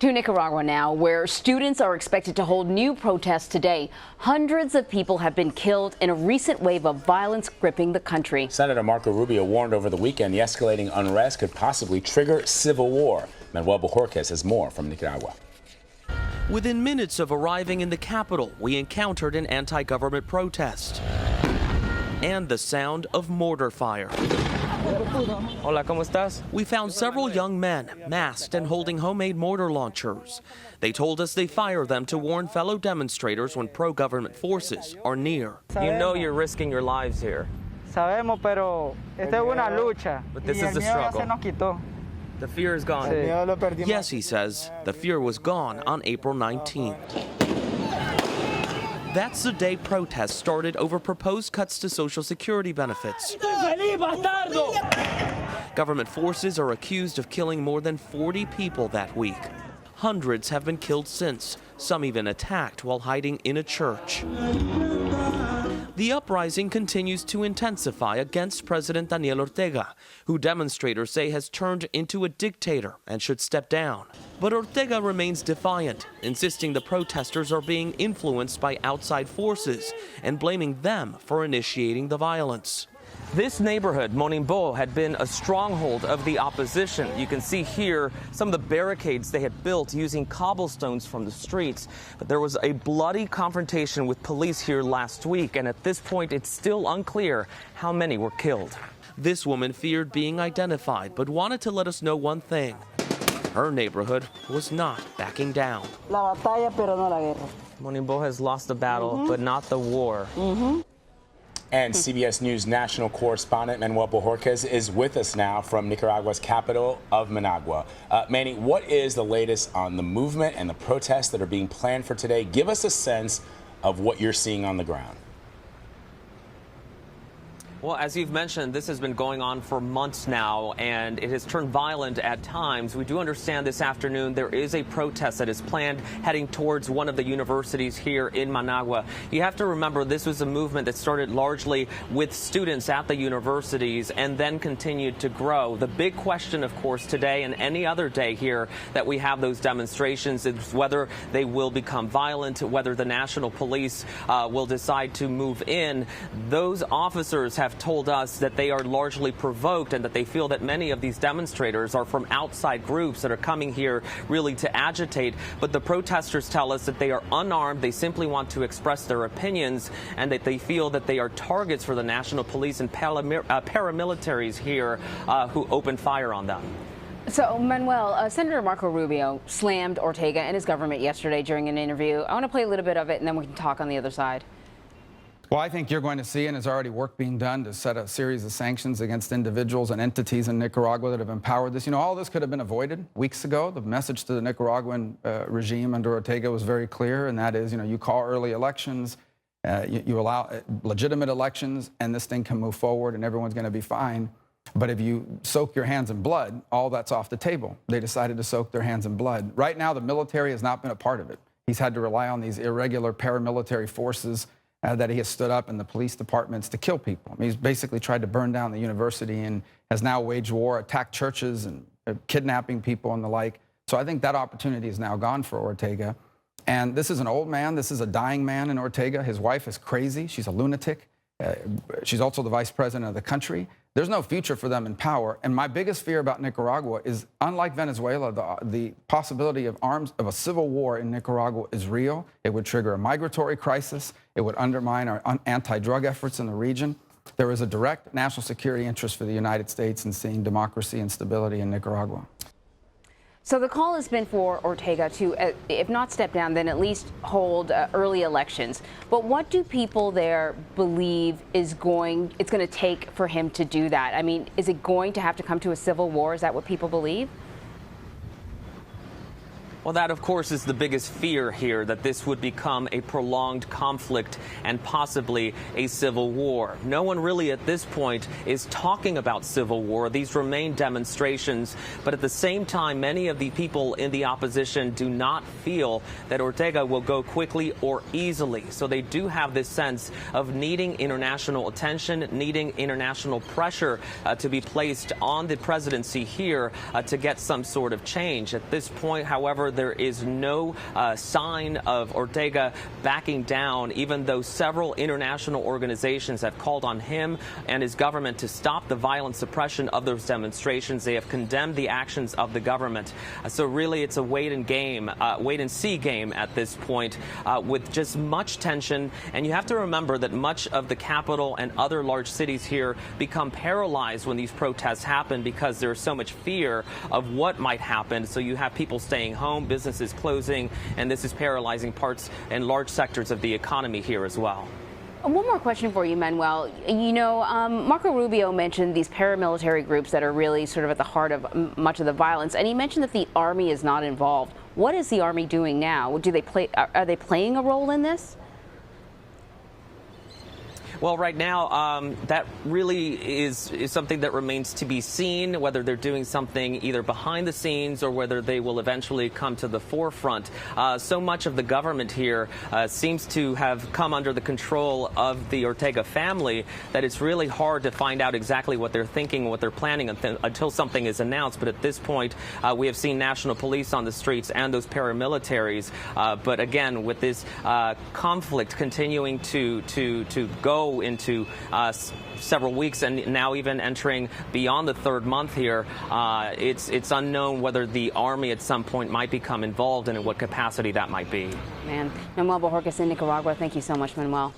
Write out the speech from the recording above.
To Nicaragua now, where students are expected to hold new protests today. Hundreds of people have been killed in a recent wave of violence gripping the country. Senator Marco Rubio warned over the weekend the escalating unrest could possibly trigger civil war. Manuel Bojorquez has more from Nicaragua. Within minutes of arriving in the capital, we encountered an anti-government protest and the sound of mortar fire. Hola, ¿cómo estás? We found several young men masked and holding homemade mortar launchers. They told us they fire them to warn fellow demonstrators when pro-government forces are near. You know you're risking your lives here. Sabemos, pero esta es una lucha. But this is a struggle. Se nos quitó. The fear is gone. Yes, he says, the fear was gone on April 19th. That's the day protests started over proposed cuts to Social Security benefits. Government forces are accused of killing more than 40 people that week. Hundreds have been killed since, some even attacked while hiding in a church. The uprising continues to intensify against President Daniel Ortega, who demonstrators say has turned into a dictator and should step down. But Ortega remains defiant, insisting the protesters are being influenced by outside forces and blaming them for initiating the violence. This neighborhood, Monimbo, had been a stronghold of the opposition. You can see here some of the barricades they had built using cobblestones from the streets. But there was a bloody confrontation with police here last week, and at this point it's still unclear how many were killed. This woman feared being identified, but wanted to let us know one thing. Her neighborhood was not backing down. La batalla, pero no la guerra. Monimbo has lost the battle, but not the war. And CBS News national correspondent Manuel Bojorquez is with us now from Nicaragua's capital of Managua. Manny, what is the latest on the movement and the protests that are being planned for today? Give us a sense of what you're seeing on the ground. Well, as you've mentioned, this has been going on for months now, and it has turned violent at times. We do understand this afternoon there is a protest that is planned heading towards one of the universities here in Managua. You have to remember this was a movement that started largely with students at the universities and then continued to grow. The big question, of course, today and any other day here that we have those demonstrations is whether they will become violent, whether the national police will decide to move in. Those officers have told us that they are largely provoked and that they feel that many of these demonstrators are from outside groups that are coming here really to agitate. But the protesters tell us that they are unarmed. They simply want to express their opinions and that they feel that they are targets for the national police and paramilitaries here who open fire on them. So, Manuel, Senator Marco Rubio slammed Ortega and his government yesterday during an interview. I want to play a little bit of it and then we can talk on the other side. Well, I think you're going to see, and there's already work being done to set a series of sanctions against individuals and entities in Nicaragua that have empowered this. You know, all this could have been avoided weeks ago. The message to the Nicaraguan regime under Ortega was very clear, and that is, you know, you call early elections, you allow legitimate elections, and this thing can move forward, and everyone's going to be fine. But if you soak your hands in blood, all that's off the table. They decided to soak their hands in blood. Right now, the military has not been a part of it. He's had to rely on these irregular paramilitary forces that he has stood up in the police departments to kill people. I mean, he's basically tried to burn down the university and has now waged war, attacked churches and kidnapping people and the like. So I think that opportunity is now gone for Ortega. And this is an old man. This is a dying man in Ortega. His wife is crazy. She's a lunatic. She's also the vice president of the country. There's no future for them in power. And my biggest fear about Nicaragua is, unlike Venezuela, the possibility of a civil war in Nicaragua is real. It would trigger a migratory crisis. It would undermine our anti-drug efforts in the region. There is a direct national security interest for the United States in seeing democracy and stability in Nicaragua. So the call has been for Ortega to, if not step down, then at least hold early elections. But what do people there believe it's going to take for him to do that? I mean, is it going to have to come to a civil war? Is that what people believe? Well, that, of course, is the biggest fear here, that this would become a prolonged conflict and possibly a civil war. No one really at this point is talking about civil war. These remain demonstrations. But at the same time, many of the people in the opposition do not feel that Ortega will go quickly or easily. So they do have this sense of needing international attention, needing international pressure to be placed on the presidency here to get some sort of change. At this point, however, there is no sign of Ortega backing down, even though several international organizations have called on him and his government to stop the violent suppression of those demonstrations. They have condemned the actions of the government. So really, it's a wait and see game at this point, with just much tension. And you have to remember that much of the capital and other large cities here become paralyzed when these protests happen because there's so much fear of what might happen. So you have people staying home, businesses closing, and this is paralyzing parts and large sectors of the economy here as well. One more question for you, Manuel. You know, Marco Rubio mentioned these paramilitary groups that are really sort of at the heart of much of the violence, and he mentioned that the army is not involved. What is the army doing now? Are they playing a role in this? Well, right now, that really is something that remains to be seen, whether they're doing something either behind the scenes or whether they will eventually come to the forefront. So much of the government here seems to have come under the control of the Ortega family that it's really hard to find out exactly what they're thinking and what they're planning until something is announced. But at this point, we have seen national police on the streets and those paramilitaries. But again, with this conflict continuing to go into several weeks and now even entering beyond the third month here, it's unknown whether the army at some point might become involved and in what capacity that might be. Manuel Bojorquez in Nicaragua. Thank you so much, Manuel.